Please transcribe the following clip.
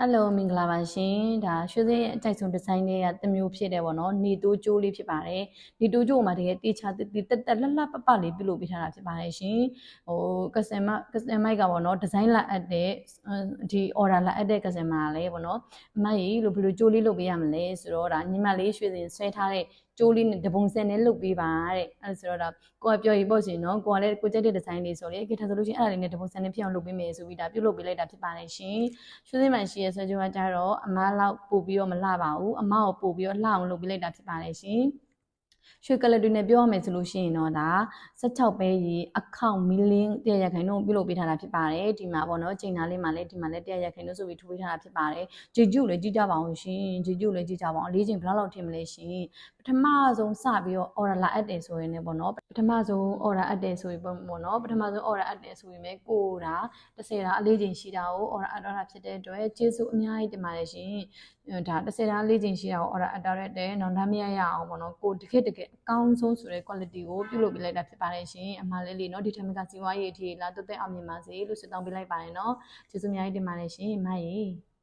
Hello မင်္ဂလာပါရှင်ဒါရွှေစင်းရဲ့အကြိုက်ဆုံးဒီဇိုင်းလေးကတစ်မျိုးဖြစ်တယ်ပေါ့နော်နေတိုးကြိုးလေးဖြစ်ပါတယ်နေတိုးကြိုးမှာတကယ်တေချာတက်လှလှပပလေးပြုလုပ်ပေးထားတာဖြစ်ပါတယ်ရှင်ဟိုကစတန်မိုက်ကပေါ့နော်ဒီဇိုင်းလာအပ်တဲ့ဒီ order လာအပ်တဲ့ကစတန်မာလည်းပေါ့နော်အမကြီးလို့ဘယ်လိုကြိုးလေးလုပ်ပေးရမလဲဆိုတော့ဒါညီမလေးရွှေစင်းဆွဲထားတဲ့ကျိုးလေးနဲ့တပုံစံနဲ့လုပ်ပေးပါတဲ့အဲ့ဆိုတော့ဒါကိုကပြောရေးပေါ့ရှင်နော်ကိုကလည်းကိုကြိုက်တဲ့ဒီဇိုင်းလေးဆိုလေကိထားဆိုလို့ရှိရင်အဲ့ဒါလေးနဲ့တပုံစံနဲ့ဖြစ်အောင်လုပ်ပေးမယ်ဆိုပြီးဒါပြုလုပ်ပေးလိုက်တာဖြစ်ပါတယ်ရှင်ရွှေစင်းမှန်ရှိရဲ့ဆွဲကြိုးကကြတော့အမလောက်ပို့ပြီးတော့မလှပါဘူးအမကိုပို့ပြီးတော့လှအောင်လုပ်ပေးလိုက်တာဖြစ်ပါတယ်ရှင်ရွှေကလပ်တွေနဲ့ပြောရမယ်ဆိုလို့ရှိရင်တော့ဒါ16ပဲရီအခောင့်မီလင်း100ရာခိုင်နှုန်းပြုလုပ်ပေးထားတာဖြစ်ပါတယ်ဒီမှာပေါ့နော်ချိန်နာလေးမှာလည်းဒီမှာလည်း100ရာခိုင်နှုန်းဆိုပြီးထိုးပေးထားတာဖြစ်ပါတယ်ဂျီဂျူလည်းကြည့်ကြပါအောင်ရှင်ဂျီဂျူလည်းကြည့်ကြပါအောင်၄ချိန်ဘယ်လောက်ထင်မလဲရှင်ပထမဆုံးစပြီးတော့ order လာအပ်တယ်ဆိုရင်လည်းပေါ့နော်ပထမဆုံး order အပ်တယ်ဆိုရင်ပေါ့နော်ပထမဆုံး order အပ်တယ်ဆိုရင်ပဲကိုတာ30တာအလေးချိန်ရှိတာကို order အပ်တော့တာဖြစ်တဲ့အတွက်ကျေးဇူးအများကြီးတင်ပါတယ်ရှင်ဒါ30တာလေးချိန်ရှိတာကို order အပ်တော့တဲ့နောက်သားမရရအောင်ပေါ့နော်ကိုတကယ်အကောင်းဆုံးဆိုတဲ့ quality ကိုပြုလုပ်ပေးလိုက်တာဖြစ်ပါတယ်ရှင်အမှားလေးနော်ဒီထက်မကစီဝါရေးအထိလာတက်အောင်မြင်ပါစေလို့ဆုတောင်းပေးလိုက်ပါတယ်နော်ကျေးဇူးအများကြီးတင်ပါတယ်ရှင်မကြီး